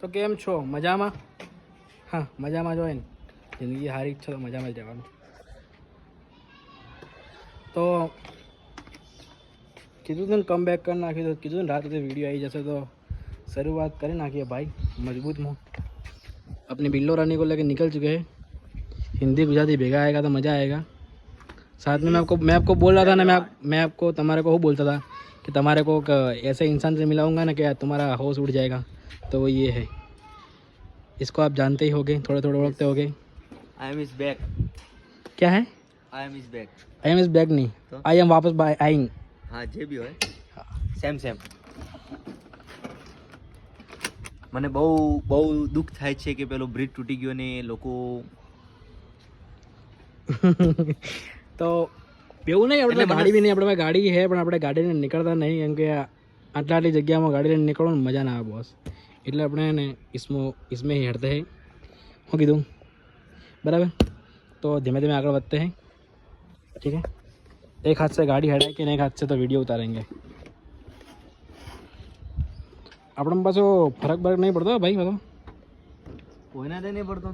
તો કેમ છો? મજામાં? હા, મજામાં જ હોય ને. જિંદગી સારી છે તો મજામાં જ રહેવાનું. તો કીધું તું ને કમ બેક કરી નાખ્યું, તો કીધું ને રાત્રે વિડીયો આવી જશે તો शुरुआत કરી નાખીએ भाई मजबूत में। अपने बिल्लो रानी को लेकर निकल चुके हैं। हिंदी गुजराती भेगा आएगा तो मज़ा आएगा। साथ में मैं आपको बोल रहा था ना, मैं आपको तुम्हारे को बोलता था कि तुम्हारे को ऐसे इंसान से मिलाऊंगा ना कि तुम्हारा होश उड़ जाएगा। तो वो ये है, इसको आप जानते ही होगे, थोड़े थोड़े ओळखते होगे। I am is back. क्या है? I am is back. I am is back नहीं तो? आई एम वापस आइंग। हाँ जे भी હોય સેમ સેમ। મને બહુ બહુ દુઃખ થાય છે કે પેલો બ્રિજ તૂટી ગયો ને લોકો તો એવું નહીં, આપણે ગાડી બી નહીં, આપણે ગાડી છે પણ આપણે ગાડી લઈને નીકળતા નહીં, કેમ કે આટલી જગ્યામાં ગાડી લઈને નીકળવાનું મજા ના આવે બોસ, એટલે આપણે ને इसमें ही हटते हैं। હું કીધું बराबर? तो धीमे धीमे आगे बढ़ते हैं, ठीक है। एक हाथ से गाड़ी हटाए कि एक हाथ से तो वीडियो उतारेंगे। આપણે પાછો ફરક બરક નહીં પડતો ભાઈ, બધો કોઈના નહીં પડતો।